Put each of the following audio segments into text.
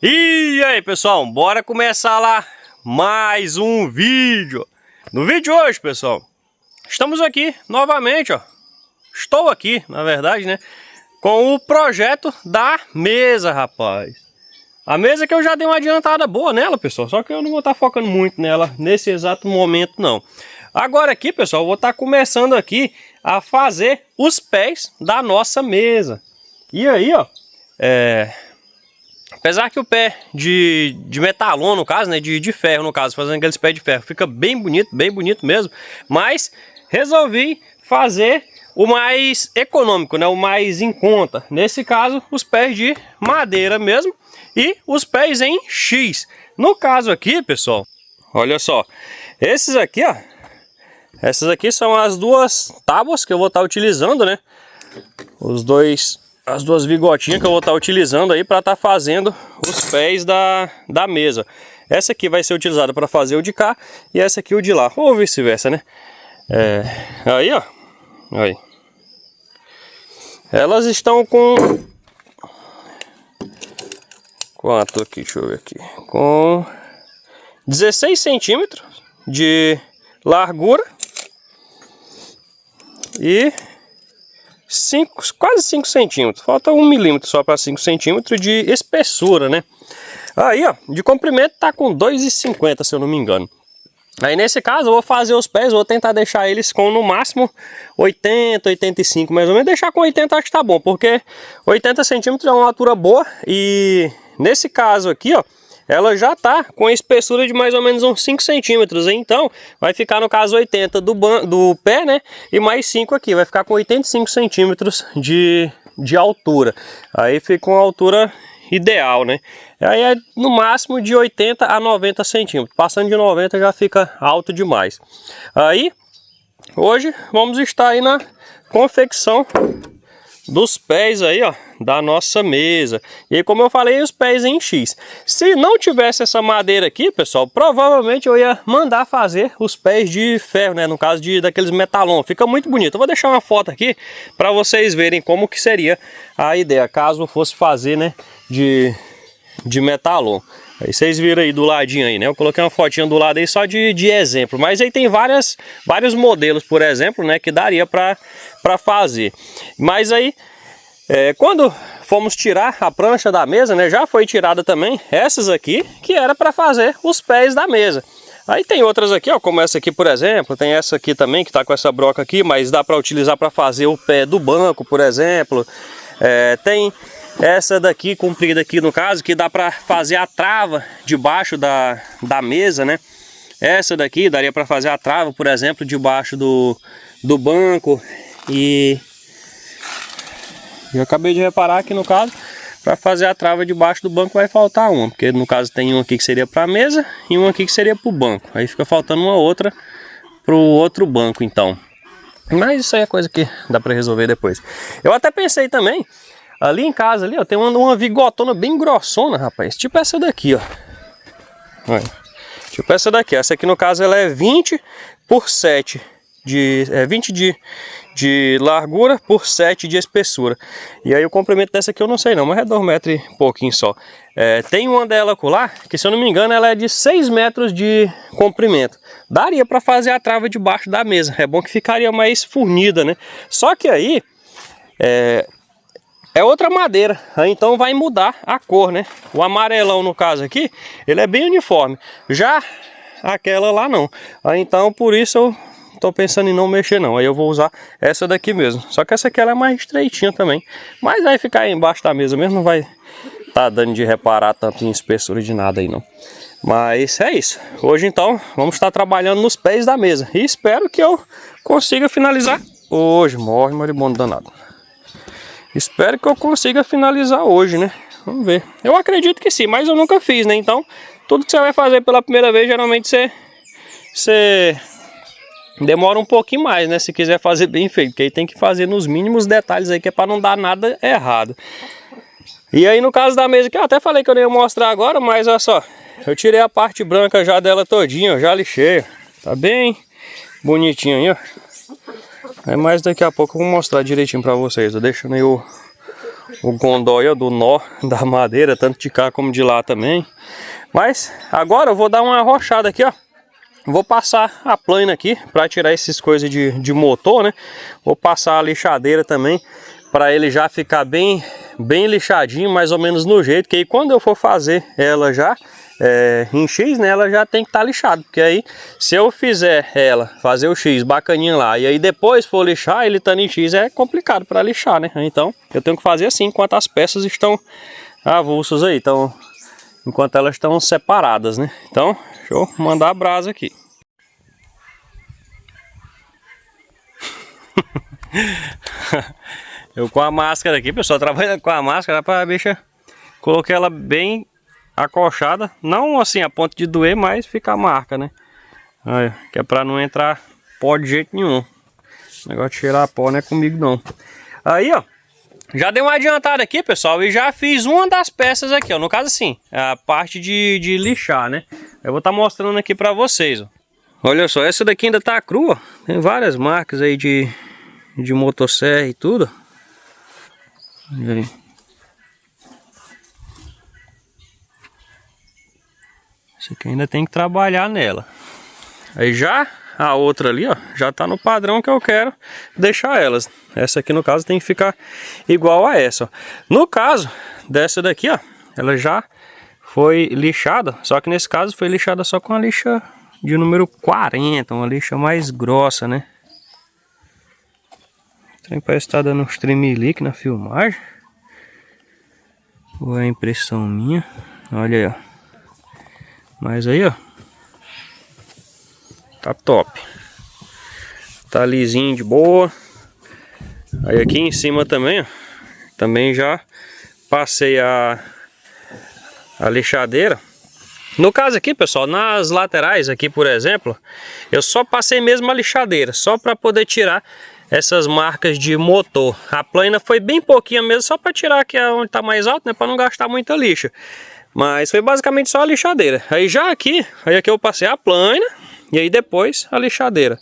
E aí, pessoal, bora começar lá mais um vídeo. No vídeo de hoje, pessoal, estamos aqui novamente, ó. Estou aqui, na verdade, né, com o projeto da mesa, rapaz. A mesa que eu já dei uma adiantada boa nela, pessoal, só que eu não vou estar focando muito nela nesse exato momento, não. Agora aqui, pessoal, eu vou estar começando aqui a fazer os pés da nossa mesa. E aí, ó, apesar que o pé de metalon, no caso, né, de ferro, no caso, fazendo aqueles pés de ferro, fica bem bonito mesmo, mas resolvi fazer o mais econômico, né, o mais em conta. Nesse caso, os pés de madeira mesmo e os pés em X. No caso aqui, pessoal, olha só, esses aqui, ó, essas aqui são as duas tábuas que eu vou estar utilizando, né, as duas vigotinhas que eu vou estar utilizando aí para estar fazendo os pés da mesa. Essa aqui vai ser utilizada para fazer o de cá e essa aqui o de lá, ou vice-versa, né? Aí, ó, aí. Elas estão com quanto aqui? Deixa eu ver aqui. Com 16 centímetros de largura e quase 5 centímetros, falta 1 milímetro só para 5 centímetros de espessura, né? Aí, ó, de comprimento tá com 2,50, se eu não me engano. Aí nesse caso eu vou fazer os pés, vou tentar deixar eles com no máximo 80, 85 mais ou menos. Deixar com 80 acho que tá bom, porque 80 centímetros é uma altura boa e nesse caso aqui, ó, ela já tá com a espessura de mais ou menos uns 5 centímetros, então vai ficar no caso 80 do pé, né? E mais 5 aqui, vai ficar com 85 centímetros de altura. Aí fica uma altura ideal, né? Aí é no máximo de 80 a 90 centímetros. Passando de 90 já fica alto demais. Aí, hoje vamos estar aí na confecção dos pés aí, ó, da nossa mesa. E como eu falei, os pés em X. Se não tivesse essa madeira aqui, pessoal, provavelmente eu ia mandar fazer os pés de ferro, né? No caso daqueles metalon. Fica muito bonito. Eu vou deixar uma foto aqui para vocês verem como que seria a ideia, caso eu fosse fazer, né, de metalon. Aí vocês viram aí do ladinho aí, né? Eu coloquei uma fotinha do lado aí só de exemplo. Mas aí tem vários modelos, por exemplo, né? Que daria para fazer. Mas aí, quando fomos tirar a prancha da mesa, né? Já foi tirada também essas aqui, que era para fazer os pés da mesa. Aí tem outras aqui, ó, como essa aqui, por exemplo. Tem essa aqui também, que tá com essa broca aqui, mas dá para utilizar para fazer o pé do banco, por exemplo. Tem essa daqui comprida aqui no caso, que dá para fazer a trava debaixo da mesa, né? Essa daqui daria para fazer a trava, por exemplo, debaixo do banco. E eu acabei de reparar que no caso, para fazer a trava debaixo do banco vai faltar uma, porque no caso tem um aqui que seria para a mesa e um aqui que seria para o banco. Aí fica faltando uma outra para o outro banco, então. Mas isso aí é coisa que dá para resolver depois. Eu até pensei também, ali em casa, ali, ó, tem uma vigotona bem grossona, rapaz. Tipo essa daqui, ó. Olha. Tipo essa daqui. Essa aqui, no caso, ela é 20 por 7. 20 de largura por 7 de espessura. E aí o comprimento dessa aqui eu não sei não, mas é 2 metros e pouquinho só. Tem uma dela lá, que se eu não me engano, ela é de 6 metros de comprimento. Daria para fazer a trava debaixo da mesa. É bom que ficaria mais fornida, né? Só que aí é outra madeira, então vai mudar a cor, né? O amarelão, no caso aqui, ele é bem uniforme. Já aquela lá não. Então por isso eu tô pensando em não mexer não. Aí eu vou usar essa daqui mesmo. Só que essa aqui ela é mais estreitinha também. Mas vai ficar aí embaixo da mesa mesmo, não vai tá dando de reparar tanto em espessura de nada aí não. Mas é isso. Hoje então vamos estar trabalhando nos pés da mesa. E espero que eu consiga finalizar hoje. Morre moribundo danado. Espero que eu consiga finalizar hoje, né? Vamos ver. Eu acredito que sim, mas eu nunca fiz, né? Então, tudo que você vai fazer pela primeira vez, geralmente você demora um pouquinho mais, né? Se quiser fazer bem feito, porque aí tem que fazer nos mínimos detalhes aí, que é para não dar nada errado. E aí no caso da mesa aqui, eu até falei que eu não ia mostrar agora, mas olha só. Eu tirei a parte branca já dela todinha, ó, já lixei. Tá bem bonitinho aí, ó. Mas daqui a pouco eu vou mostrar direitinho pra vocês. Tô deixando aí o o gondóia do nó da madeira, tanto de cá como de lá também. Mas agora eu vou dar uma arrochada aqui, ó. Vou passar a plana aqui para tirar essas coisas de motor, né? Vou passar a lixadeira também para ele já ficar bem lixadinho, mais ou menos no jeito. Que aí quando eu for fazer ela já em X, né? Ela já tem que estar lixada. Porque aí se eu fizer ela fazer o X bacaninha lá e aí depois for lixar, ele estando em X é complicado para lixar, né? Então eu tenho que fazer assim enquanto as peças estão avulsas aí. Então, enquanto elas estão separadas, né? Então, deixa eu mandar a brasa aqui. Eu com a máscara aqui, pessoal, trabalhando com a máscara para a bicha, coloquei ela bem acochada, não assim a ponto de doer, mas fica a marca, né? Aí, que é para não entrar pó de jeito nenhum. O negócio de cheirar pó não é comigo não. Aí, ó, já dei uma adiantada aqui, pessoal, e já fiz uma das peças aqui, ó. No caso assim, a parte de lixar, né? Eu vou estar mostrando aqui para vocês, ó. Olha só, essa daqui ainda tá crua. Tem várias marcas aí de motosserra e tudo. Olha aí. Isso aqui ainda tem que trabalhar nela. Aí já a outra ali, ó, já tá no padrão que eu quero deixar elas. Essa aqui no caso tem que ficar igual a essa, ó. No caso dessa daqui, ó, ela já foi lixada, só que nesse caso foi lixada só com a lixa de número 40, uma lixa mais grossa, né? O trem parece que tá dando uns tremelique na filmagem. Ou é a impressão minha? Olha aí, ó. Mas aí, ó, tá top. Tá lisinho de boa. Aí aqui em cima também, ó, também já passei a lixadeira. No caso aqui, pessoal, nas laterais aqui, por exemplo, eu só passei mesmo a lixadeira, só para poder tirar essas marcas de motor. A plana foi bem pouquinho mesmo, só para tirar aqui onde tá mais alto, né, para não gastar muita lixa. Mas foi basicamente só a lixadeira. Aí já aqui, eu passei a plana e aí depois a lixadeira.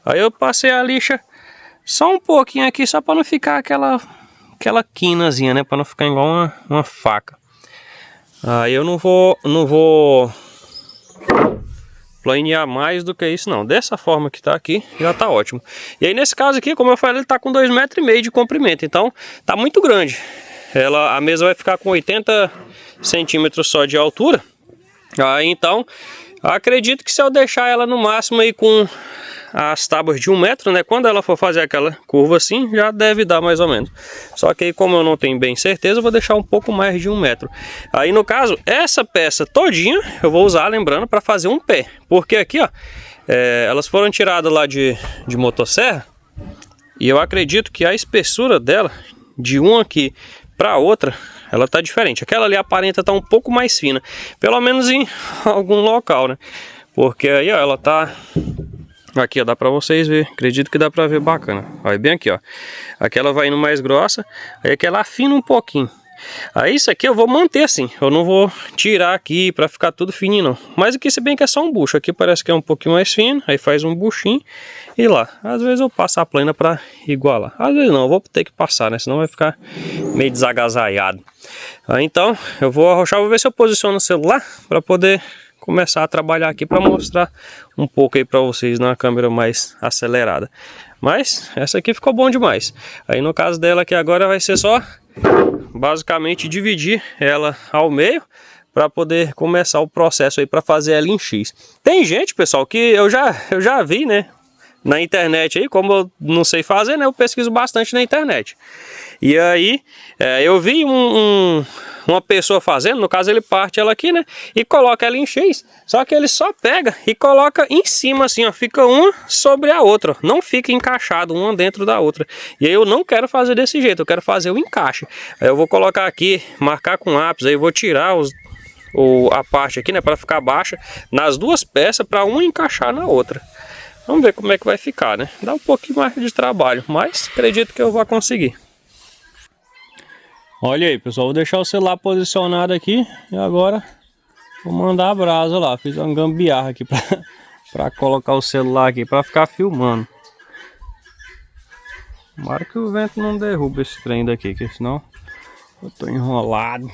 Aí eu passei a lixa só um pouquinho aqui, só para não ficar aquela quinazinha, né, para não ficar igual uma faca. Aí eu não vou planear mais do que isso não. Dessa forma que tá aqui, já tá ótimo. E aí nesse caso aqui, como eu falei, ele tá com 2,5 metros de comprimento. Então tá muito grande. A mesa vai ficar com 80 centímetros só de altura. Aí então, acredito que se eu deixar ela no máximo aí com as tábuas de 1 metro, né? Quando ela for fazer aquela curva assim, já deve dar mais ou menos. Só que aí, como eu não tenho bem certeza, eu vou deixar um pouco mais de 1 metro. Aí no caso, essa peça todinha eu vou usar, lembrando, para fazer um pé. Porque aqui, ó, elas foram tiradas lá de motosserra. E eu acredito que a espessura dela, de uma aqui para outra, ela tá diferente. Aquela ali aparenta tá um pouco mais fina, pelo menos em algum local, né? Porque aí, ó, ela tá aqui, ó, dá para vocês ver. Acredito que dá para ver bacana. Aí bem aqui, ó, aquela vai indo mais grossa, aí aquela afina um pouquinho. Aí isso aqui eu vou manter assim, eu não vou tirar aqui para ficar tudo fininho não. Mas aqui se bem que é só um bucho, aqui parece que é um pouquinho mais fino, aí faz um buchinho e lá. Às vezes eu passo a plana para igualar, às vezes não, eu vou ter que passar, né, senão vai ficar meio desagasalhado. Aí então eu vou arrochar, vou ver se eu posiciono o celular para poder começar a trabalhar aqui para mostrar um pouco aí para vocês na câmera mais acelerada. Mas essa aqui ficou bom demais. Aí no caso dela aqui agora vai ser só basicamente dividir ela ao meio para poder começar o processo aí para fazer ela em X. Tem gente, pessoal, que eu já vi, né, na internet aí, como eu não sei fazer, né, eu pesquiso bastante na internet. E aí eu vi uma pessoa fazendo, no caso ele parte ela aqui, né, e coloca ela em X, só que ele só pega e coloca em cima assim, ó, fica uma sobre a outra, não fica encaixado uma dentro da outra. E aí eu não quero fazer desse jeito, eu quero fazer o encaixe. Aí eu vou colocar aqui, marcar com lápis, aí eu vou tirar a parte aqui, né, para ficar baixa nas duas peças, para uma encaixar na outra. Vamos ver como é que vai ficar, né? Dá um pouquinho mais de trabalho, mas acredito que eu vou conseguir. Olha aí, pessoal, vou deixar o celular posicionado aqui e agora vou mandar a brasa lá. Fiz uma gambiarra aqui para colocar o celular aqui para ficar filmando. Tomara que o vento não derruba esse trem daqui, que senão Eu tô enrolado.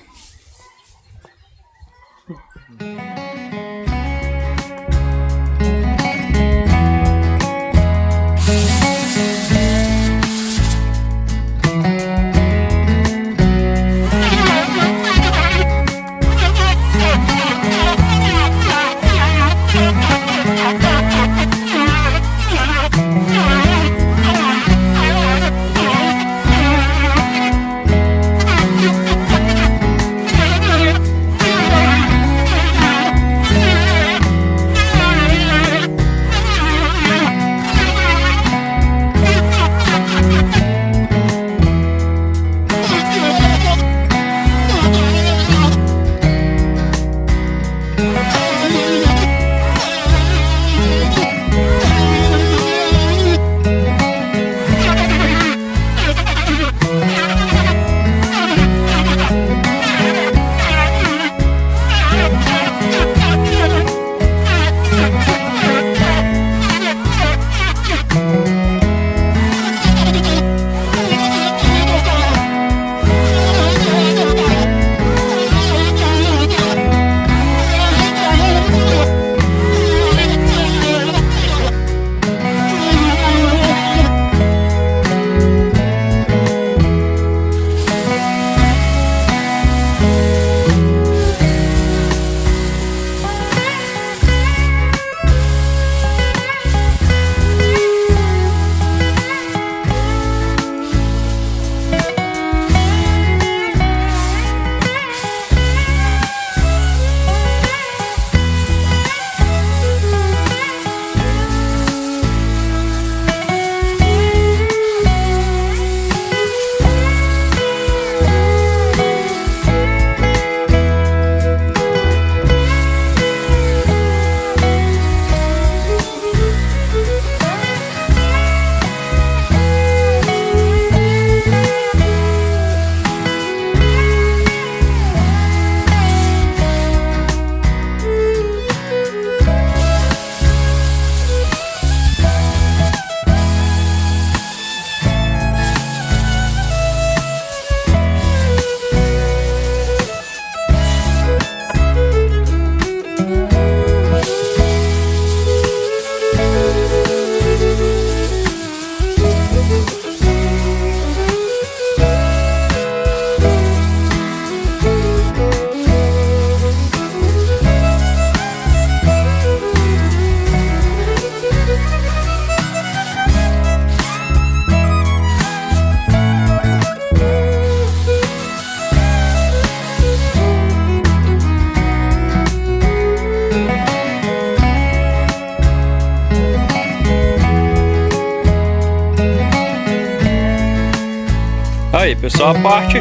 Aí pessoal, a parte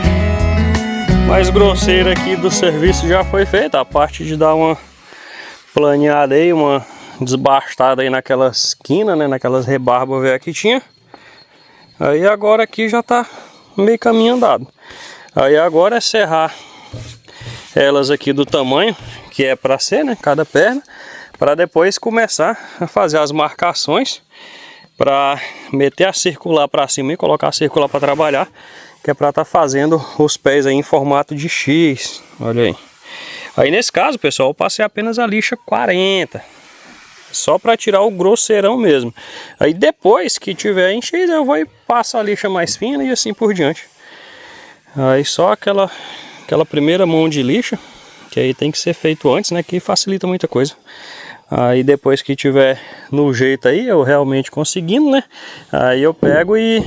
mais grosseira aqui do serviço já foi feita. A parte de dar uma planeada aí, uma desbastada aí naquelas quinas, né, naquelas rebarbas velhas que tinha. Aí agora aqui já tá meio caminho andado. Aí agora é serrar elas aqui do tamanho que é para ser, né, cada perna, para depois começar a fazer as marcações para meter a circular para cima e colocar a circular para trabalhar, que é para estar fazendo os pés aí em formato de X. Olha aí. Aí nesse caso, pessoal, eu passei apenas a lixa 40, só para tirar o grosseirão mesmo. Aí depois que tiver em X, eu vou e passo a lixa mais fina e assim por diante. Aí só aquela primeira mão de lixa, que aí tem que ser feito antes, né, que facilita muita coisa. Aí depois que tiver no jeito aí, eu realmente conseguindo, né, aí eu pego e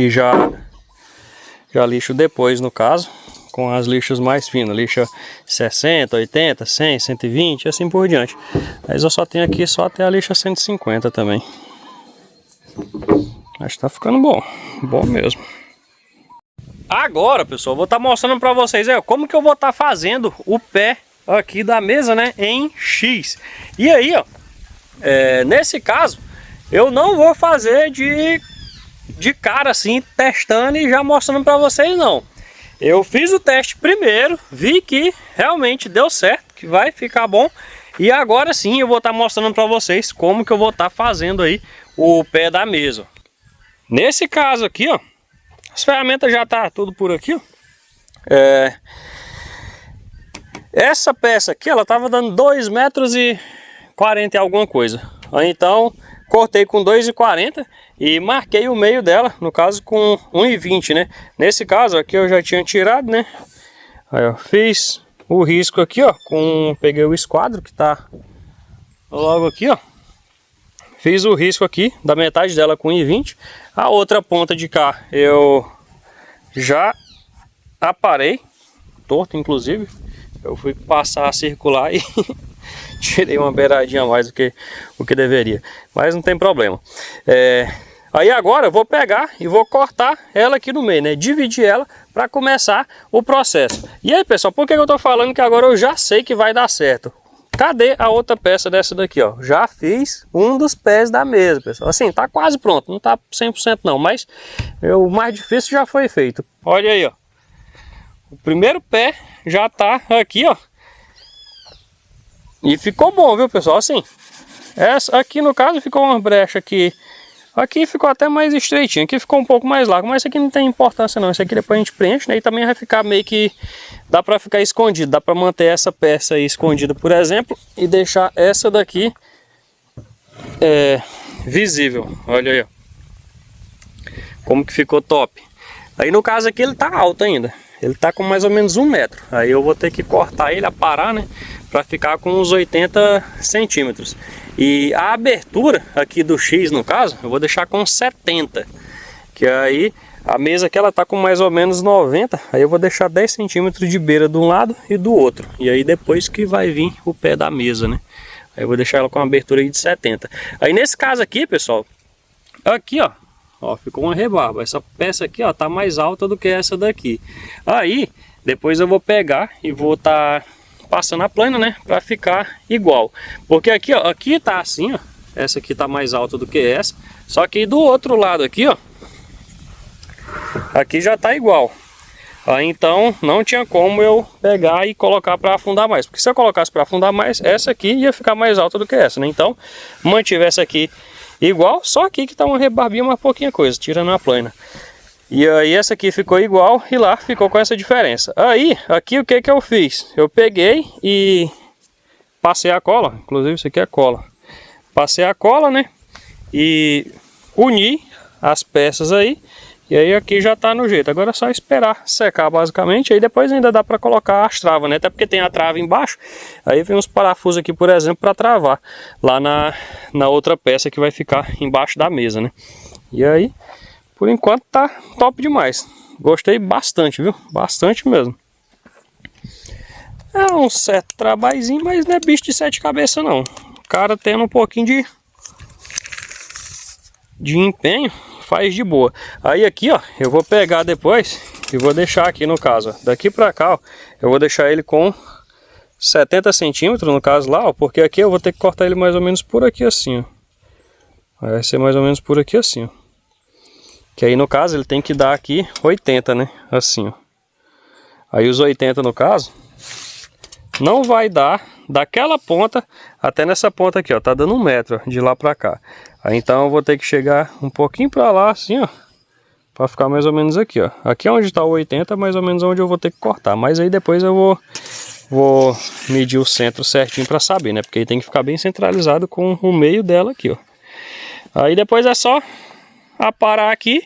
já lixo depois, no caso, com as lixas mais finas, lixa 60, 80, 100, 120 e assim por diante. Mas eu só tenho aqui só até a lixa 150 também. Acho que tá ficando bom, bom mesmo. Agora, pessoal, vou estar mostrando para vocês como que eu vou estar fazendo o pé aqui da mesa, né, em X. E aí, ó, nesse caso, eu não vou fazer de cara assim, testando e já mostrando para vocês, não. Eu fiz o teste primeiro, vi que realmente deu certo, que vai ficar bom. E agora sim eu vou estar mostrando para vocês como que eu vou estar fazendo aí o pé da mesa. Nesse caso aqui, ó, as ferramentas já tá tudo por aqui, ó. Essa peça aqui, ela tava dando 2,40 metros e alguma coisa. Aí então, cortei com 2,40 e marquei o meio dela, no caso com 1,20, né? Nesse caso aqui eu já tinha tirado, né? Aí eu fiz o risco aqui, ó, peguei o esquadro que tá logo aqui, ó. Fiz o risco aqui da metade dela com 1,20. A outra ponta de cá eu já aparei, torto inclusive. Eu fui passar a circular e tirei uma beiradinha a mais do que o que deveria. Mas não tem problema. Aí agora eu vou pegar e vou cortar ela aqui no meio, né? Dividir ela para começar o processo. E aí, pessoal, por que eu tô falando que agora eu já sei que vai dar certo? Cadê a outra peça dessa daqui, ó? Já fiz um dos pés da mesa, pessoal. Assim, tá quase pronto. Não tá 100% não, mas o mais difícil já foi feito. Olha aí, ó. O primeiro pé já tá aqui, ó. E ficou bom, viu, pessoal? Assim, essa aqui no caso ficou uma brecha aqui. Aqui ficou até mais estreitinho, aqui ficou um pouco mais largo, mas isso aqui não tem importância não. Isso aqui depois a gente preenche, né? E também vai ficar meio que... dá pra ficar escondido, dá pra manter essa peça aí escondida, por exemplo, e deixar essa daqui visível. Olha aí, ó. Como que ficou top. Aí no caso aqui ele tá alto ainda. Ele tá com mais ou menos 1 metro. Aí eu vou ter que cortar ele, aparar, né? Pra ficar com uns 80 centímetros. E a abertura aqui do X, no caso, eu vou deixar com 70. Que aí a mesa aqui ela tá com mais ou menos 90. Aí eu vou deixar 10 centímetros de beira de um lado e do outro. E aí depois que vai vir o pé da mesa, né? Aí eu vou deixar ela com uma abertura aí de 70. Aí nesse caso aqui, pessoal, aqui, ó. Ó, ficou uma rebarba. Essa peça aqui, ó, tá mais alta do que essa daqui. Aí, depois eu vou pegar e vou tá passando a plana, né, pra ficar igual. Porque aqui, ó, aqui tá assim, ó. Essa aqui tá mais alta do que essa. Só que do outro lado aqui, ó, aqui já tá igual. Aí então não tinha como eu pegar e colocar para afundar mais. Porque se eu colocasse para afundar mais, essa aqui ia ficar mais alta do que essa, né? Então, mantive essa aqui igual, só aqui que tá uma rebarbinha, uma pouquinha coisa, tirando a plana. E aí essa aqui ficou igual e lá ficou com essa diferença. Aí, aqui o que que eu fiz? Eu peguei e passei a cola, inclusive isso aqui é cola. Passei a cola, né? E uni as peças aí. E aí aqui já tá no jeito. Agora é só esperar secar basicamente. Aí depois ainda dá para colocar as travas, né? Até porque tem a trava embaixo. Aí vem uns parafusos aqui, por exemplo, para travar lá na outra peça que vai ficar embaixo da mesa, né? E aí, por enquanto tá top demais. Gostei bastante, viu? Bastante mesmo. É um certo trabalhinho, mas não é bicho de 7 cabeças não. O cara tendo um pouquinho de empenho, faz de boa. Aí aqui, ó, eu vou pegar depois e vou deixar aqui no caso, ó, daqui pra cá, ó, eu vou deixar ele com 70 centímetros no caso lá, ó, porque aqui eu vou ter que cortar ele mais ou menos por aqui assim, ó. Vai ser mais ou menos por aqui assim, ó. Que aí no caso ele tem que dar aqui 80, né, assim, ó. Aí os 80 no caso não vai dar daquela ponta até nessa ponta aqui, ó, tá dando 1 metro ó, de lá pra cá. Aí então eu vou ter que chegar um pouquinho pra lá assim, ó, pra ficar mais ou menos aqui, ó. Aqui é onde tá o 80, mais ou menos onde eu vou ter que cortar. Mas aí depois eu vou medir o centro certinho pra saber, né? Porque aí tem que ficar bem centralizado com o meio dela aqui, ó. Aí depois é só aparar aqui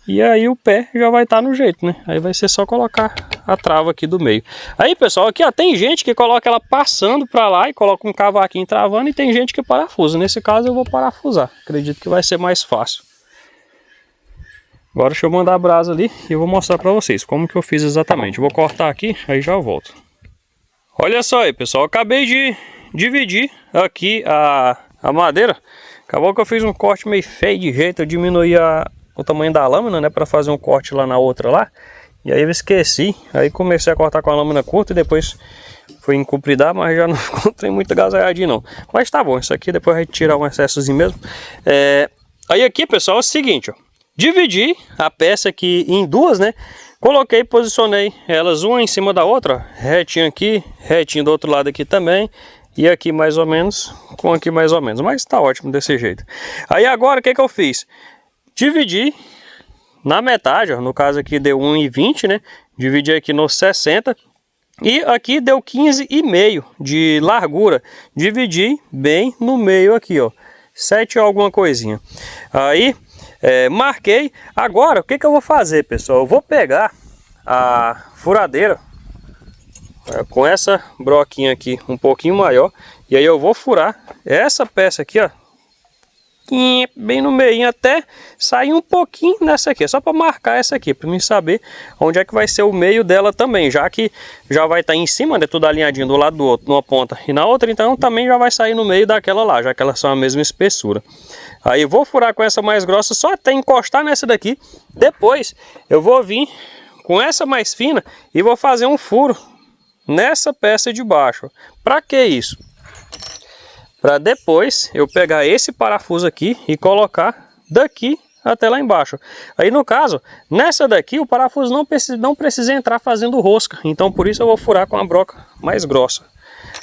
e aí o pé já vai estar no jeito, né? Aí vai ser só colocar a trava aqui do meio. Aí, pessoal, aqui ó, tem gente que coloca ela passando pra lá e coloca um cavaquinho travando e tem gente que parafusa. Nesse caso eu vou parafusar. Acredito que vai ser mais fácil. Agora deixa eu mandar a brasa ali e eu vou mostrar pra vocês como que eu fiz exatamente. Eu vou cortar aqui, aí já eu volto. Olha só aí, pessoal. Eu acabei de dividir aqui a madeira. Acabou que eu fiz um corte meio feio de jeito. Eu diminuí o tamanho da lâmina, né, para fazer um corte lá na outra lá. E aí eu esqueci, aí comecei a cortar com a lâmina curta e depois fui encupridar, mas já não encontrei muito agasalhadinho não. Mas tá bom, isso aqui depois a gente tirar um excessozinho mesmo. Aí aqui, pessoal, é o seguinte, ó. Dividi a peça aqui em duas, né. Coloquei, posicionei elas uma em cima da outra, ó, retinho aqui, retinho do outro lado aqui também. E aqui mais ou menos, com aqui mais ou menos, mas tá ótimo desse jeito. Aí agora o que que eu fiz? Dividi na metade, ó, no caso aqui deu 1,20, né? Dividi aqui nos 60 e aqui deu 15,5 de largura. Dividi bem no meio aqui, ó, 7 alguma coisinha. Aí marquei. Agora o que eu vou fazer, pessoal? Eu vou pegar a furadeira com essa broquinha aqui um pouquinho maior e aí eu vou furar essa peça aqui, ó, bem no meio, até sair um pouquinho nessa aqui, só para marcar essa aqui, para mim saber onde é que vai ser o meio dela também, já que já vai estar em cima, né, tudo alinhadinho do lado do outro, numa ponta e na outra, então também já vai sair no meio daquela lá, já que elas são a mesma espessura. Aí eu vou furar com essa mais grossa só até encostar nessa daqui, depois eu vou vir com essa mais fina e vou fazer um furo nessa peça de baixo. Para que isso? Para depois eu pegar esse parafuso aqui e colocar daqui até lá embaixo. Aí no caso, nessa daqui o parafuso não precisa entrar fazendo rosca. Então por isso eu vou furar com a broca mais grossa.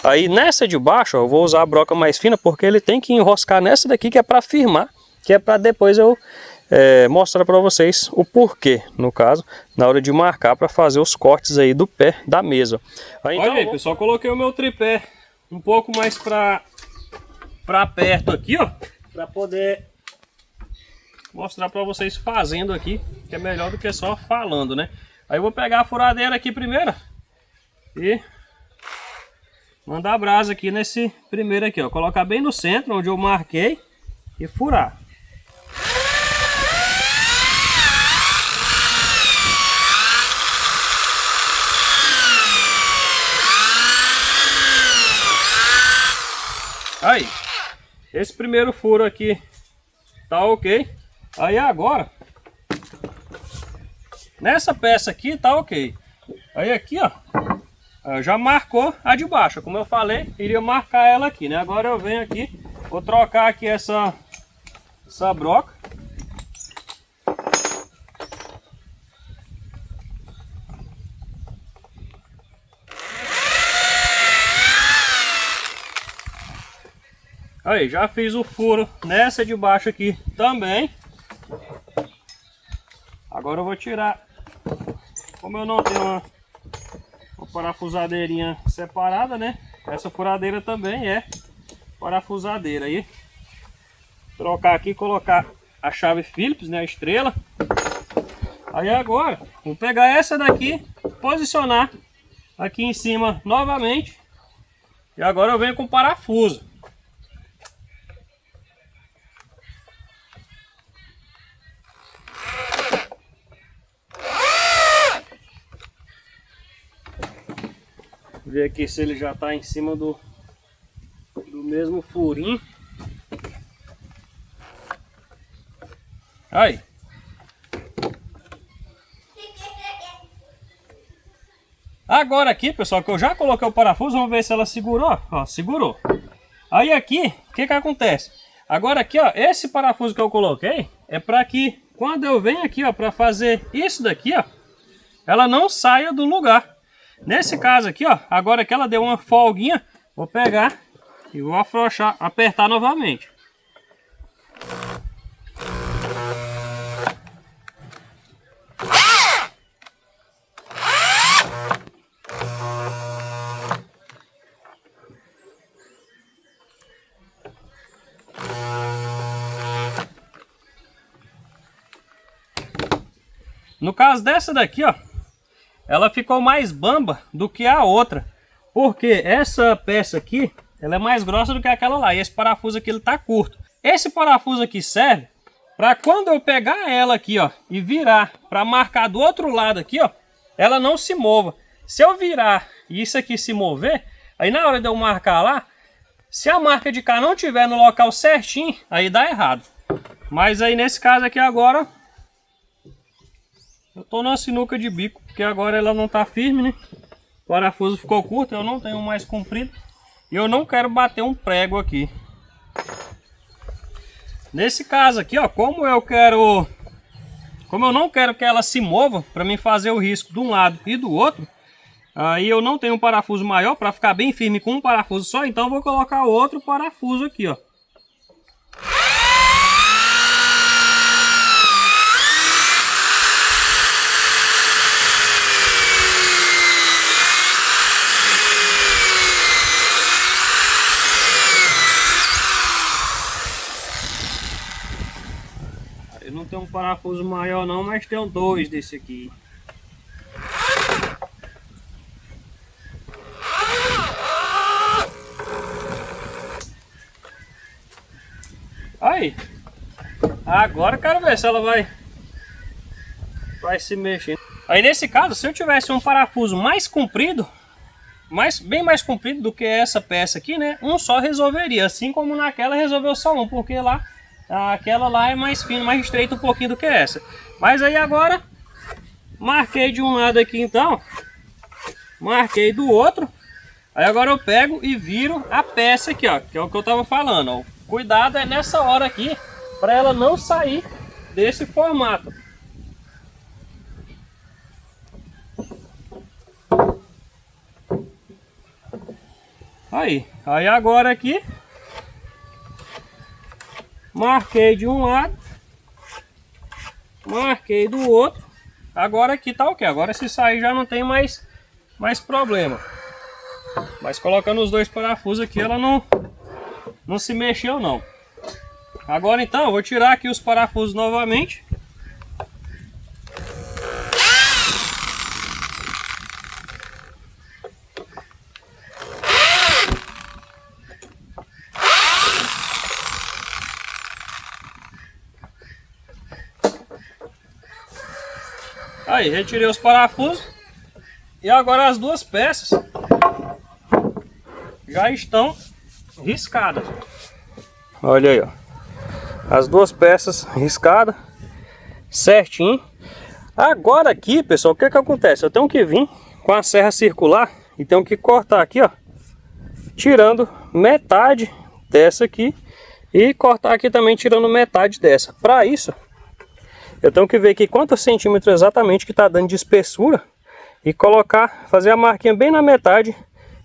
Aí nessa de baixo eu vou usar a broca mais fina porque ele tem que enroscar nessa daqui que é para firmar. Que é para depois eu mostrar para vocês o porquê, no caso, na hora de marcar para fazer os cortes aí do pé da mesa. Aí, então, olha aí, pessoal, coloquei o meu tripé um pouco mais para perto aqui, ó, para poder mostrar para vocês fazendo aqui, que é melhor do que só falando, né? Aí eu vou pegar a furadeira aqui primeiro e mandar a brasa aqui nesse primeiro aqui, ó, colocar bem no centro onde eu marquei e furar. Aí, esse primeiro furo aqui tá ok. Aí agora, nessa peça aqui tá ok. Aí aqui, ó, já marcou a de baixo. Como eu falei, iria marcar ela aqui, né? Agora eu venho aqui, vou trocar aqui essa broca. Aí, já fiz o furo nessa de baixo aqui também. Agora eu vou tirar. Como eu não tenho uma parafusadeirinha separada, né? Essa furadeira também é parafusadeira. Aí, trocar aqui e colocar a chave Phillips, né? A estrela. Aí agora, vou pegar essa daqui, posicionar aqui em cima novamente. E agora eu venho com o parafuso. Ver aqui se ele já está em cima do mesmo furinho. Aí. Agora aqui, pessoal, que eu já coloquei o parafuso, vamos ver se ela segurou. Ó, segurou. Aí aqui, o que acontece? Agora aqui, ó, esse parafuso que eu coloquei é para que quando eu venho aqui, ó, para fazer isso daqui, ó, ela não saia do lugar. Nesse caso aqui, ó, agora que ela deu uma folguinha, vou pegar e vou afrouxar, apertar novamente. No caso dessa daqui, ó, ela ficou mais bamba do que a outra, porque essa peça aqui, ela é mais grossa do que aquela lá, e esse parafuso aqui ele tá curto. Esse parafuso aqui serve para quando eu pegar ela aqui, ó, e virar para marcar do outro lado aqui, ó, ela não se mova. Se eu virar e isso aqui se mover, aí na hora de eu marcar lá, se a marca de cá não tiver no local certinho, aí dá errado. Mas aí nesse caso aqui agora, eu tô na sinuca de bico, porque agora ela não tá firme, né? O parafuso ficou curto, eu não tenho mais comprido. E eu não quero bater um prego aqui. Nesse caso aqui, ó, como eu não quero que ela se mova, para mim fazer o risco de um lado e do outro, aí eu não tenho um parafuso maior para ficar bem firme com um parafuso só, então eu vou colocar outro parafuso aqui, ó. um parafuso maior não, mas tem dois desse aqui. Aí, agora eu quero ver se ela vai se mexer. Aí nesse caso, se eu tivesse um parafuso mais comprido, bem mais comprido do que essa peça aqui, né? Um só resolveria, assim como naquela resolveu só um, porque lá, aquela lá é mais fina, mais estreita um pouquinho do que essa. Mas aí agora, marquei de um lado aqui então, marquei do outro. Aí agora eu pego e viro a peça aqui, ó, que é o que eu tava falando, ó. Cuidado é nessa hora aqui, para ela não sair desse formato. Aí agora aqui, marquei de um lado, marquei do outro. Agora aqui tá ok, agora se sair já não tem mais problema. Mas colocando os dois parafusos aqui, ela não se mexeu não. Agora então eu vou tirar aqui os parafusos novamente. Aí, retirei os parafusos. E agora as duas peças já estão riscadas. Olha aí, ó. As duas peças riscadas certinho. Agora aqui, pessoal, o que acontece? Eu tenho que vir com a serra circular e tenho que cortar aqui, ó, tirando metade dessa aqui e cortar aqui também tirando metade dessa. Para isso, eu tenho que ver aqui quantos centímetros exatamente que está dando de espessura e colocar, fazer a marquinha bem na metade,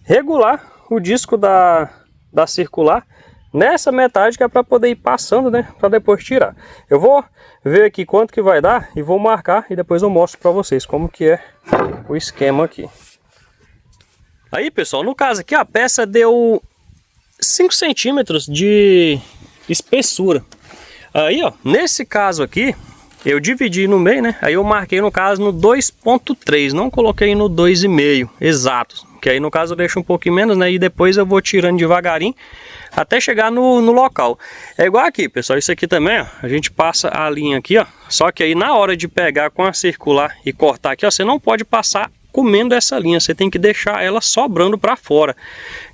regular o disco da circular nessa metade, que é para poder ir passando, né, para depois tirar. Eu vou ver aqui quanto que vai dar e vou marcar e depois eu mostro para vocês como que é o esquema aqui. Aí, pessoal, no caso aqui a peça deu 5 centímetros de espessura. Aí, ó, nesse caso aqui eu dividi no meio, né? Aí eu marquei no caso no 2.3, não coloquei no 2,5 exato, que aí no caso eu deixo um pouquinho menos, né? E depois eu vou tirando devagarinho até chegar no local. É igual aqui, pessoal, isso aqui também, ó, a gente passa a linha aqui, ó. Só que aí na hora de pegar com a circular e cortar aqui, ó, você não pode passar comendo essa linha, você tem que deixar ela sobrando para fora,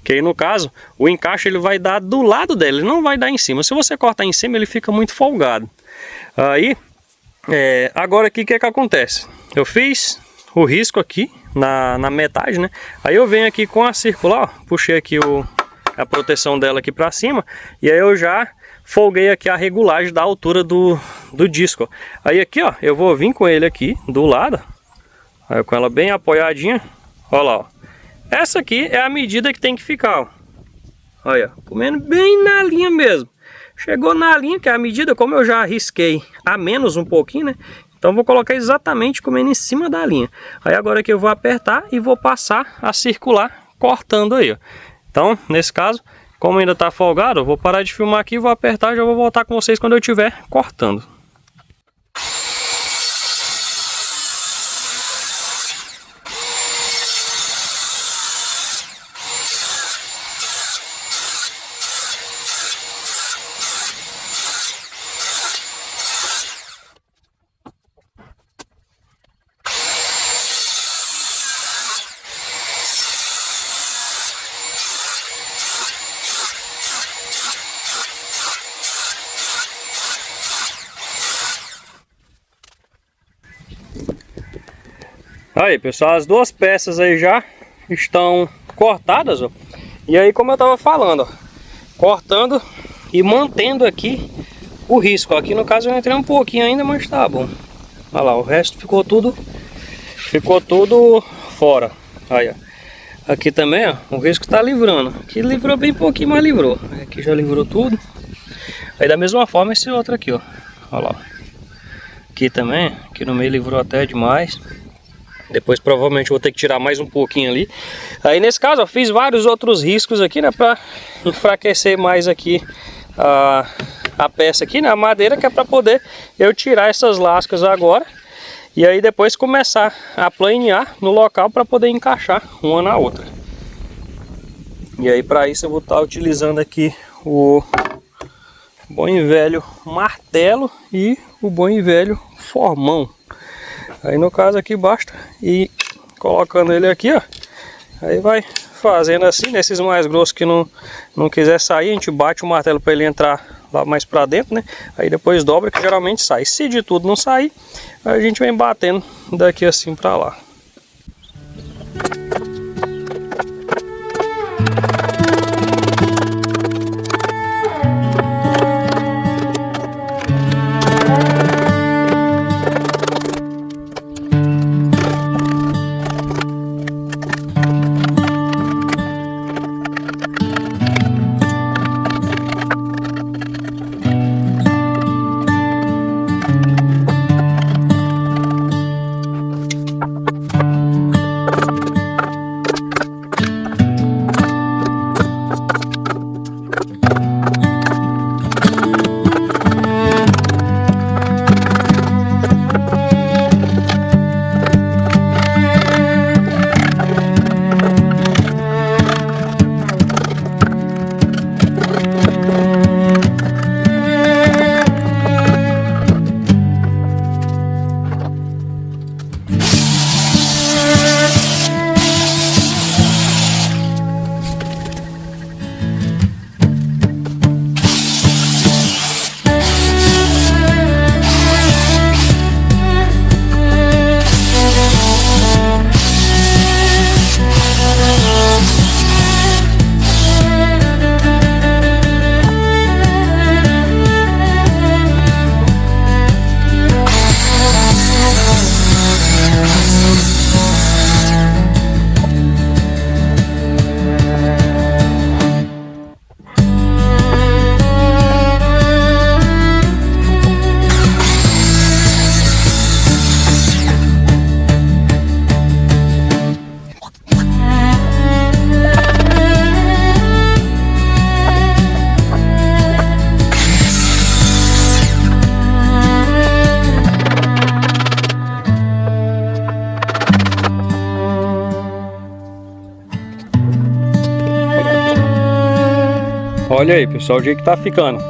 que aí no caso o encaixe ele vai dar do lado dela, ele não vai dar em cima. Se você cortar em cima ele fica muito folgado. Aí agora aqui o que acontece? Eu fiz o risco aqui na metade, né? Aí eu venho aqui com a circular, ó, puxei aqui a proteção dela aqui para cima e aí eu já folguei aqui a regulagem da altura do disco, ó. Aí aqui, ó, eu vou vir com ele aqui do lado, aí com ela bem apoiadinha, ó lá, ó. Essa aqui é a medida que tem que ficar, ó. Olha, comendo bem na linha mesmo. Chegou na linha, que é a medida, como eu já risquei a menos um pouquinho, né? Então vou colocar exatamente comendo em cima da linha. Aí agora que eu vou apertar e vou passar a circular cortando aí, ó. Então, nesse caso, como ainda tá folgado, eu vou parar de filmar aqui, vou apertar e já vou voltar com vocês quando eu estiver cortando. Aí, pessoal, as duas peças aí já estão cortadas, ó. E aí, como eu tava falando, ó, cortando e mantendo aqui o risco. Aqui no caso eu entrei um pouquinho ainda, mas tá bom. Olha lá, o resto ficou tudo fora. Aí, ó. Aqui também, ó, o risco tá livrando. Aqui livrou bem pouquinho, mas livrou. Aqui já livrou tudo. Aí da mesma forma esse outro aqui, ó. Olha lá. Aqui também, aqui no meio livrou até demais. Depois provavelmente vou ter que tirar mais um pouquinho ali. Aí nesse caso eu fiz vários outros riscos aqui, né, para enfraquecer mais aqui a peça aqui, né, a madeira, que é para poder eu tirar essas lascas agora. E aí depois começar a planear no local para poder encaixar uma na outra. E aí para isso eu vou estar utilizando aqui o bom e velho martelo e o bom e velho formão. Aí no caso aqui basta ir colocando ele aqui, ó. Aí vai fazendo assim, nesses mais grossos que não quiser sair, a gente bate o martelo para ele entrar lá mais para dentro, né? Aí depois dobra, que geralmente sai. Se de tudo não sair, a gente vem batendo daqui assim para lá. Olha aí, pessoal, o jeito que tá ficando.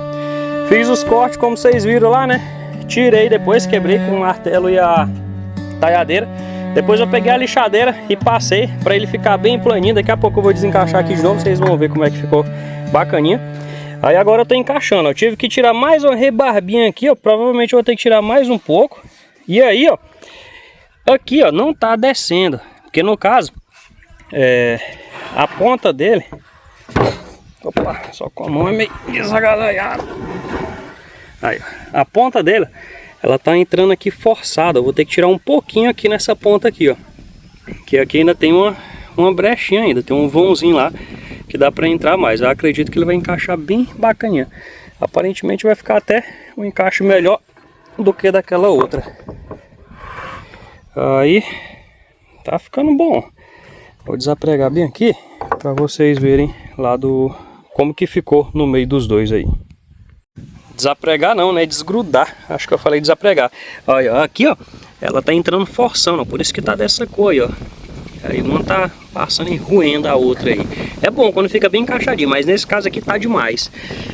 Fiz os cortes como vocês viram lá, né? Tirei depois, quebrei com o martelo e a talhadeira. Depois eu peguei a lixadeira e passei para ele ficar bem planinho. Daqui a pouco eu vou desencaixar aqui de novo, vocês vão ver como é que ficou bacaninha. Aí agora eu tô encaixando, ó. Eu tive que tirar mais uma rebarbinha aqui, ó. Provavelmente eu vou ter que tirar mais um pouco. E aí, ó, aqui, ó, não tá descendo. Porque no caso, a ponta dele... Opa, só com a mão é meio desagalhada. Aí, ó, a ponta dele, ela tá entrando aqui forçada. Eu vou ter que tirar um pouquinho aqui nessa ponta aqui, ó. Que aqui ainda tem uma brechinha ainda, tem um vãozinho lá que dá pra entrar mais. Eu acredito que ele vai encaixar bem bacaninha. Aparentemente vai ficar até um encaixe melhor do que daquela outra. Aí, tá ficando bom. Vou desapregar bem aqui pra vocês verem lá como que ficou no meio dos dois aí. Desapregar não, né? Desgrudar. Acho que eu falei desapregar. Olha, aqui, ó, ela tá entrando forçando, ó, por isso que tá dessa cor aí, ó. Aí uma tá passando e roendo a outra aí. É bom quando fica bem encaixadinho, mas nesse caso aqui tá demais.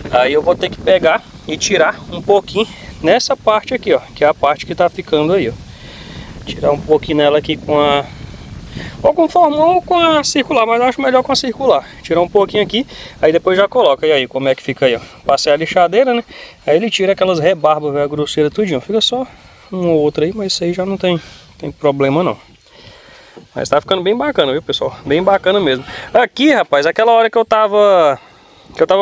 Aí eu vou ter que pegar e tirar um pouquinho nessa parte aqui, ó, que é a parte que tá ficando aí, ó. Tirar um pouquinho nela aqui com a... ou com formão ou com a circular, mas eu acho melhor com a circular. Tirar um pouquinho aqui, aí depois já coloca. E aí, como é que fica aí, ó. Passei a lixadeira, né? Aí ele tira aquelas rebarbas, velho, grosseira, tudinho. Fica só um ou outro aí, mas isso aí já não tem problema não. Mas tá ficando bem bacana, viu, pessoal? Bem bacana mesmo. Aqui, rapaz, aquela hora que eu tava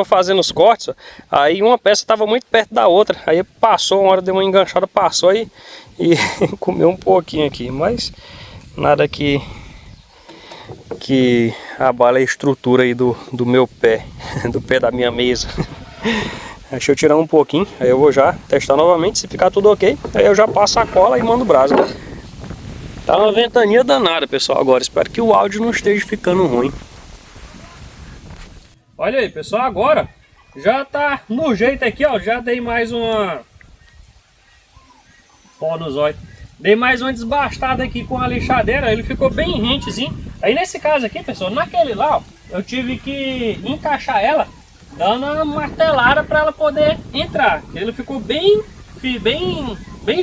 fazendo os cortes, ó, aí uma peça tava muito perto da outra. Aí passou, uma hora deu uma enganchada, passou aí e comeu um pouquinho aqui. Mas nada que abale a estrutura aí do meu pé, do pé da minha mesa. Deixa eu tirar um pouquinho, aí eu vou já testar novamente. Se ficar tudo ok, aí eu já passo a cola e mando brasa. Tá uma ventania danada, pessoal, agora. Espero que o áudio não esteja ficando ruim. Olha aí, pessoal, agora já tá no jeito aqui, ó. Já dei mais uma... Pó nos olhos. Dei mais uma desbastada aqui com a lixadeira. Ele ficou bem rentezinho. Aí nesse caso aqui, pessoal, naquele lá, ó, eu tive que encaixar ela, dando uma martelada para ela poder entrar. Ele ficou bem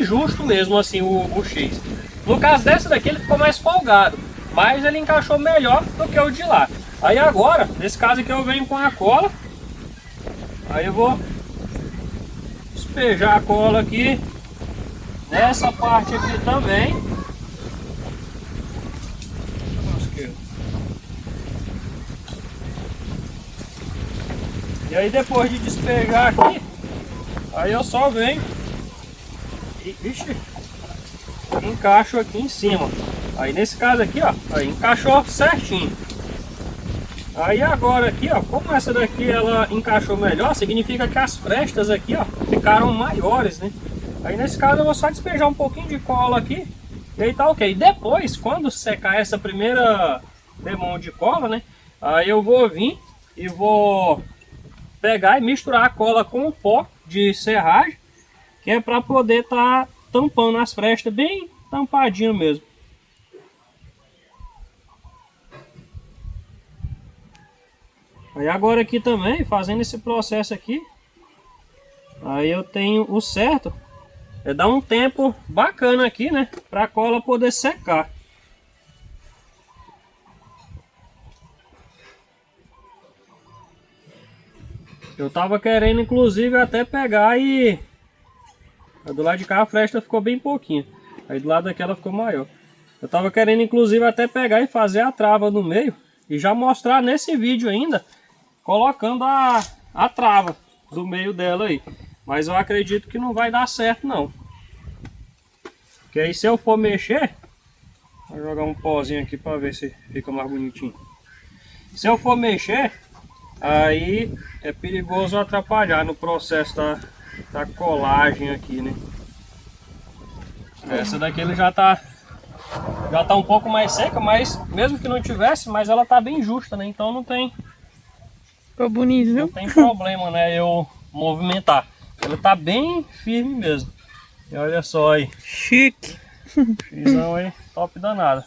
justo mesmo, assim, o X. No caso dessa daqui, ele ficou mais folgado, mas ele encaixou melhor do que o de lá. Aí agora, nesse caso aqui, eu venho com a cola. Aí eu vou despejar a cola aqui nessa parte aqui também. E aí depois de despejar aqui, aí eu só venho e, vixe, encaixo aqui em cima. Aí nesse caso aqui, ó, aí encaixou certinho. Aí agora aqui, ó, como essa daqui ela encaixou melhor, significa que as frestas aqui, ó, ficaram maiores, né? Aí nesse caso eu vou só despejar um pouquinho de cola aqui e aí tá ok. Depois, quando secar essa primeira demão de cola, né, aí eu vou vir e vou pegar e misturar a cola com o pó de serragem, que é para poder estar tampando as frestas bem tampadinho mesmo. Aí agora aqui também, fazendo esse processo aqui, aí eu tenho o certo, é dar um tempo bacana aqui, né, para a cola poder secar. Eu tava querendo inclusive até pegar e... do lado de cá a fresta ficou bem pouquinho. Aí do lado daquela ficou maior. Eu tava querendo inclusive até pegar e fazer a trava no meio. E já mostrar nesse vídeo ainda, colocando a trava do meio dela aí. Mas eu acredito que não vai dar certo não. Porque aí se eu for mexer... Vou jogar um pozinho aqui para ver se fica mais bonitinho. Se eu for mexer... aí é perigoso atrapalhar no processo da colagem aqui, né? Essa daqui ele já tá um pouco mais seca, mas mesmo que não tivesse, mas ela tá bem justa, né? Então não tem... Ficou bonito, viu? Não tem problema, né? Eu movimentar. Ela tá bem firme mesmo. E olha só aí. Chique. Xizão aí, top danado.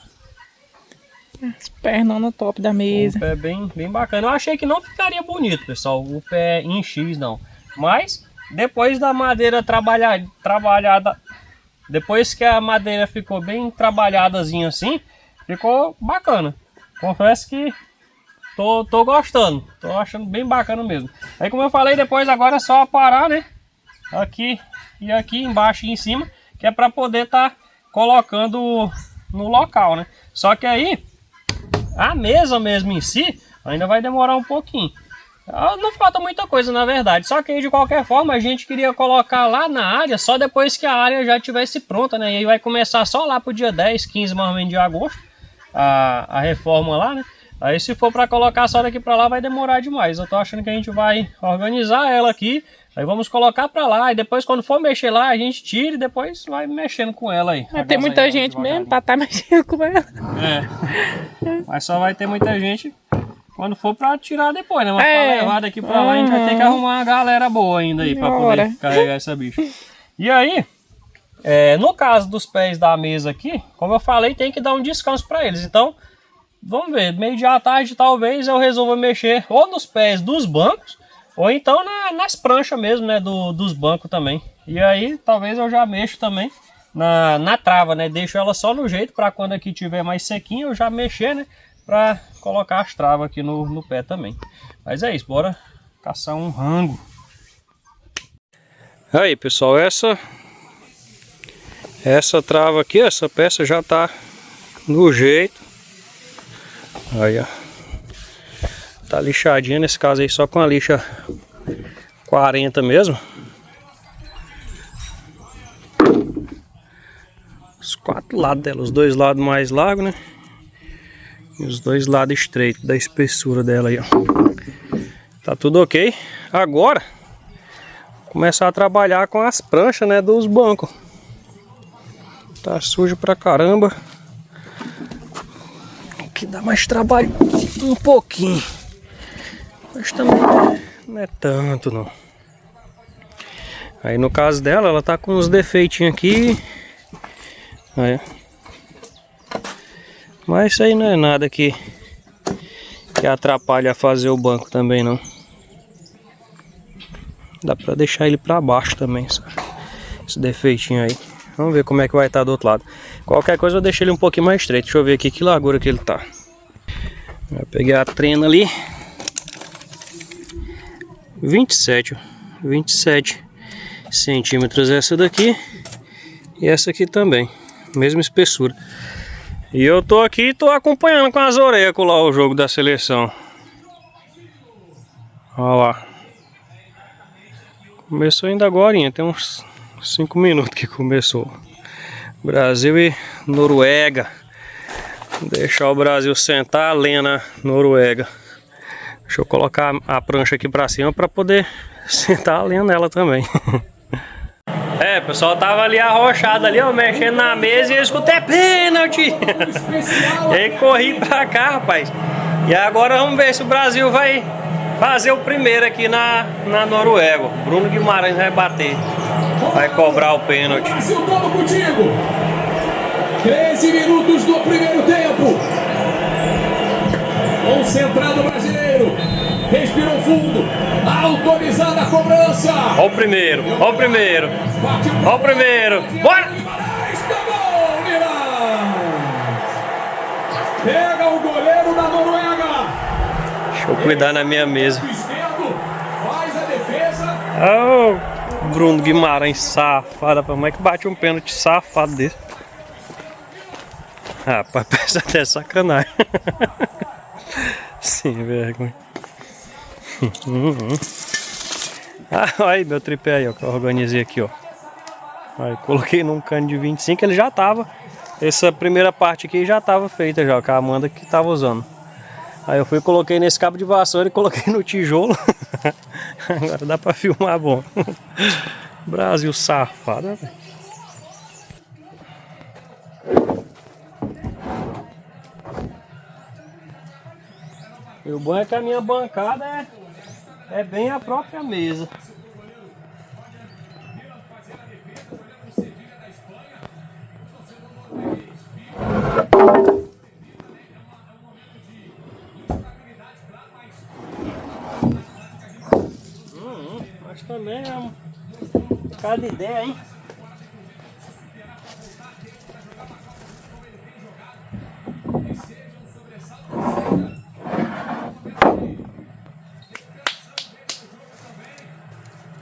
As pernas no top da mesa. O pé bem bacana. Eu achei que não ficaria bonito, pessoal, o pé em X não. Mas depois da madeira trabalhada, depois que a madeira ficou bem trabalhadazinha assim, ficou bacana. Confesso que tô gostando. Tô achando bem bacana mesmo. Aí como eu falei, depois agora é só parar, né? Aqui e aqui embaixo e em cima, que é para poder estar colocando no local, né? Só que aí a mesa mesmo em si ainda vai demorar um pouquinho. Não falta muita coisa na verdade. Só que aí de qualquer forma a gente queria colocar lá na área só depois que a área já estivesse pronta, né? E aí vai começar só lá pro dia 10, 15 mais ou menos de agosto a reforma lá, né? Aí se for para colocar só daqui para lá vai demorar demais. Eu tô achando que a gente vai organizar ela aqui. Aí vamos colocar para lá e depois quando for mexer lá a gente tira e depois vai mexendo com ela aí. Vai ter muita gente mesmo para estar mexendo com ela. É. Mas só vai ter muita gente quando for para tirar depois, né? Mas para levar daqui para lá a gente vai ter que arrumar uma galera boa ainda aí para poder carregar essa bicha. E aí, no caso dos pés da mesa aqui, como eu falei, tem que dar um descanso para eles. Então, vamos ver, meio dia à tarde talvez eu resolva mexer ou nos pés dos bancos ou então nas pranchas mesmo, né, dos bancos também. E aí talvez eu já mexo também na trava, né, deixo ela só no jeito para quando aqui tiver mais sequinho eu já mexer, né, para colocar as travas aqui no pé também. Mas é isso, bora caçar um rango. Aí pessoal, essa trava aqui, essa peça já tá no jeito. Aí ó, tá lixadinha, nesse caso aí só com a lixa 40 mesmo. Os quatro lados dela, os dois lados mais largos, né? E os dois lados estreitos da espessura dela aí, ó. Tá tudo ok. Agora, começar a trabalhar com as pranchas, né, dos bancos. Tá sujo pra caramba. Que dá mais trabalho um pouquinho, mas também não é tanto não. Aí no caso dela, ela tá com uns defeitinhos aqui. Aí. Mas isso aí não é nada que atrapalha a fazer o banco também não. Dá pra deixar ele pra baixo também, sabe? Esse defeitinho aí. Vamos ver como é que vai estar do outro lado. Qualquer coisa eu deixo ele um pouquinho mais estreito. Deixa eu ver aqui que largura que ele tá. Eu peguei a trena ali. 27 centímetros essa daqui. E essa aqui também. Mesma espessura. E eu tô aqui, tô acompanhando com as orelhas lá o jogo da seleção. Olha lá. Começou ainda agora, tem uns 5 minutos que começou. Brasil e Noruega. Deixar o Brasil sentar a lenha na Noruega. Deixa eu colocar a prancha aqui pra cima pra poder sentar a lenha nela também. É, o pessoal tava ali arrochado ali, ó, mexendo na mesa e eu escutei pênalti. E aí corri pra cá, rapaz. E agora vamos ver se o Brasil vai fazer o primeiro aqui na Noruega. Bruno Guimarães vai bater. Vai cobrar o pênalti. Brasil todo contigo. 13 minutos do primeiro tempo. Concentrado brasileiro. Respirou fundo. Autorizada a cobrança. Ó o primeiro, ó o primeiro. Ó o primeiro. Bora! Pega o goleiro da Noruega. Deixa eu cuidar na minha mesa. Faz a defesa. Oh, Bruno Guimarães, safado. Como é que bate um pênalti safado desse? Rapaz, parece até sacanagem. Sim, vergonha. Ah, olha aí meu tripé aí, ó, que eu organizei aqui, ó. Aí, coloquei num cano de 25, ele já tava. Essa primeira parte aqui já tava feita já, com a Amanda que tava usando. Aí eu fui e coloquei nesse cabo de vassoura e coloquei no tijolo. Agora dá pra filmar bom. Brasil safado, né, velho? E o bom é que a minha bancada é bem a própria mesa. Mas também é um cada ideia, hein?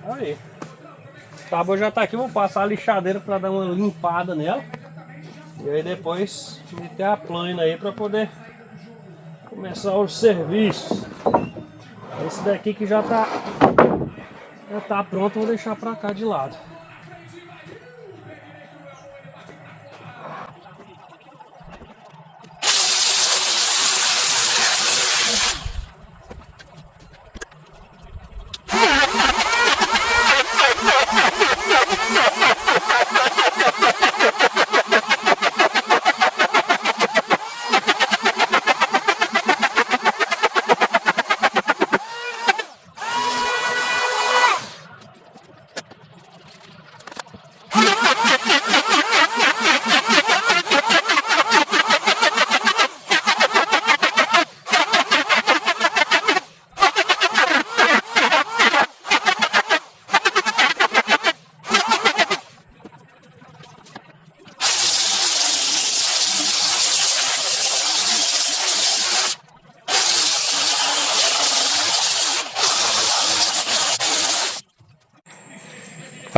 Aí, a tábua já tá aqui, vou passar a lixadeira para dar uma limpada nela. E aí depois meter a plana aí para poder começar os serviços. Esse daqui que já tá pronto, vou deixar para cá de lado.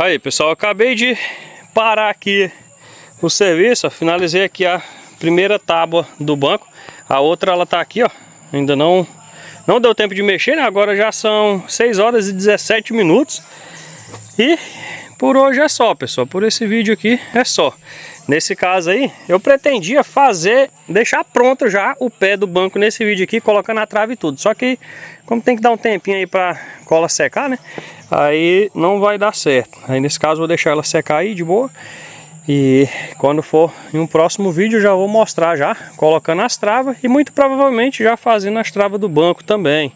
Aí pessoal, acabei de parar aqui o serviço, ó, finalizei aqui a primeira tábua do banco, a outra ela tá aqui, ó, ainda não deu tempo de mexer, né? Agora já são 6 horas e 17 minutos e por hoje é só, pessoal, por esse vídeo aqui é só. Nesse caso aí, eu pretendia deixar pronto já o pé do banco nesse vídeo aqui, colocando a trave e tudo. Só que, como tem que dar um tempinho aí pra cola secar, né? Aí não vai dar certo. Aí nesse caso, eu vou deixar ela secar aí de boa. E quando for em um próximo vídeo, eu já vou mostrar já, colocando as travas. E muito provavelmente já fazendo as travas do banco também.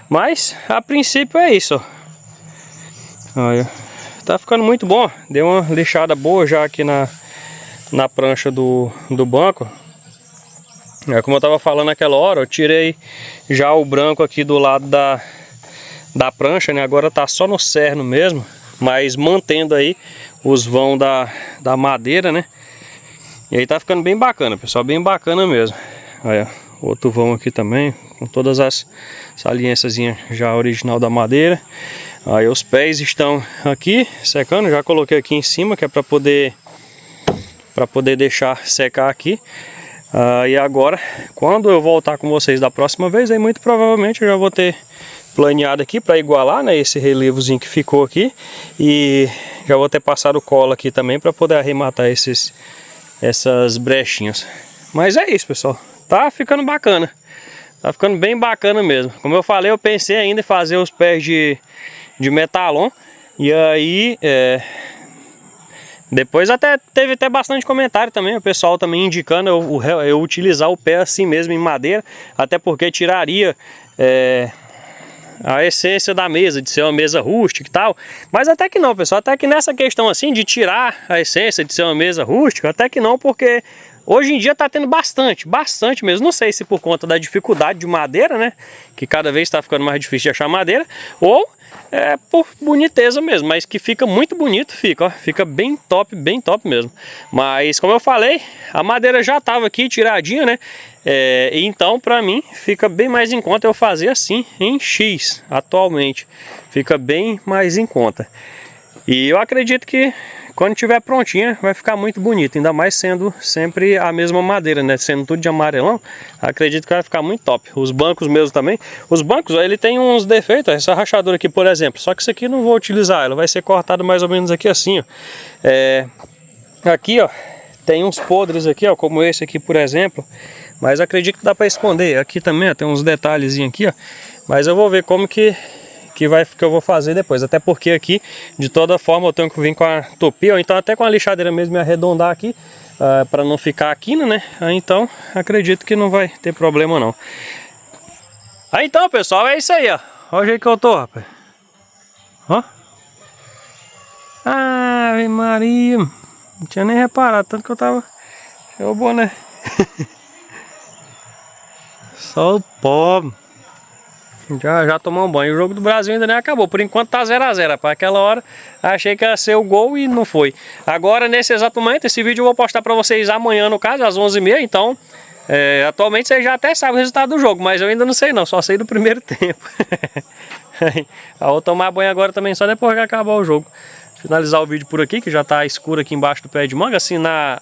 Mas a princípio é isso, ó. Olha, tá ficando muito bom. Deu uma lixada boa já aqui na prancha do banco. É como eu tava falando naquela hora, eu tirei já o branco aqui do lado da prancha, né? Agora tá só no cerno mesmo, mas mantendo aí os vãos da madeira, né? E aí tá ficando bem bacana, pessoal, bem bacana mesmo. Olha, outro vão aqui também, com todas as saliênciazinhas já original da madeira. Aí os pés estão aqui secando, já coloquei aqui em cima, que é para poder deixar secar aqui. E agora, quando eu voltar com vocês da próxima vez, aí muito provavelmente eu já vou ter planeado aqui para igualar, né, esse relevozinho que ficou aqui. E já vou ter passado cola aqui também para poder arrematar essas brechinhas. Mas é isso, pessoal, tá ficando bacana, tá ficando bem bacana mesmo. Como eu falei, eu pensei ainda em fazer os pés de metalon, e aí depois teve até bastante comentário também, o pessoal também indicando eu utilizar o pé assim mesmo em madeira, até porque tiraria a essência da mesa, de ser uma mesa rústica e tal. Mas até que não, pessoal, até que nessa questão assim de tirar a essência de ser uma mesa rústica, até que não, porque hoje em dia tá tendo bastante mesmo. Não sei se por conta da dificuldade de madeira, né, que cada vez está ficando mais difícil de achar madeira, ou por boniteza mesmo, mas que fica muito bonito, fica bem top mesmo. Mas como eu falei, a madeira já estava aqui tiradinha, né? Então para mim fica bem mais em conta eu fazer assim em X atualmente, fica bem mais em conta. E eu acredito que quando estiver prontinha vai ficar muito bonito, ainda mais sendo sempre a mesma madeira, né? Sendo tudo de amarelão, acredito que vai ficar muito top. Os bancos mesmo também. Os bancos, ó, ele tem uns defeitos, essa rachadura aqui, por exemplo. Só que isso aqui eu não vou utilizar, ela vai ser cortada mais ou menos aqui assim, ó. Aqui, ó, tem uns podres aqui, ó, como esse aqui, por exemplo. Mas acredito que dá para esconder. Aqui também, ó, tem uns detalhezinhos aqui, ó. Mas eu vou ver como que eu vou fazer depois, até porque aqui de toda forma eu tenho que vir com a tupia, ou então até com a lixadeira mesmo me arredondar aqui, para não ficar aqui, né? Então acredito que não vai ter problema não. Então, pessoal, é isso aí, ó. Olha o jeito que eu tô, rapaz. Ó. Ave Maria, não tinha nem reparado, tanto que eu tava... Show bom, né? Só o pó. Já tomou um banho. O jogo do Brasil ainda nem acabou. Por enquanto tá 0 a 0. Para aquela hora achei que ia ser o gol e não foi. Agora, nesse exato momento, esse vídeo eu vou postar para vocês amanhã, no caso, às 11h30. Então, atualmente vocês já até sabem o resultado do jogo, mas eu ainda não sei não. Só sei do primeiro tempo. Eu vou tomar banho agora também, só depois que acabar o jogo. Finalizar o vídeo por aqui, que já tá escuro aqui embaixo do pé de manga. Assim,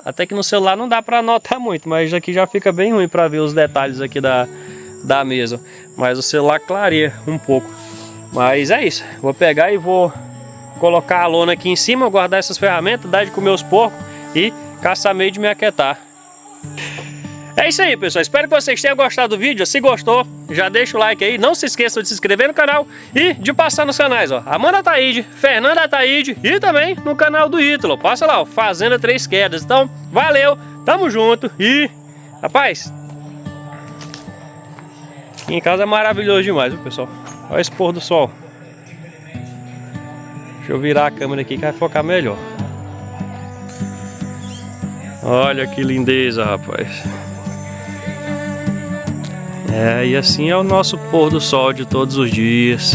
até que no celular não dá para notar muito, mas aqui já fica bem ruim para ver os detalhes aqui da mesa, mas o celular clareia um pouco. Mas é isso, vou pegar e vou colocar a lona aqui em cima, guardar essas ferramentas, dar de comer os porcos e caçar meio de me aquietar. É isso aí, pessoal, espero que vocês tenham gostado do vídeo. Se gostou, já deixa o like aí, não se esqueçam de se inscrever no canal e de passar nos canais, ó, Amanda Ataide, Fernanda Ataide e também no canal do Ítalo. Passa lá, ó, Fazenda Três Quedas. Então, valeu, tamo junto e, rapaz, aqui em casa é maravilhoso demais, viu, pessoal? Olha esse pôr do sol. Deixa eu virar a câmera aqui que vai focar melhor. Olha que lindeza, rapaz. E assim é o nosso pôr do sol de todos os dias.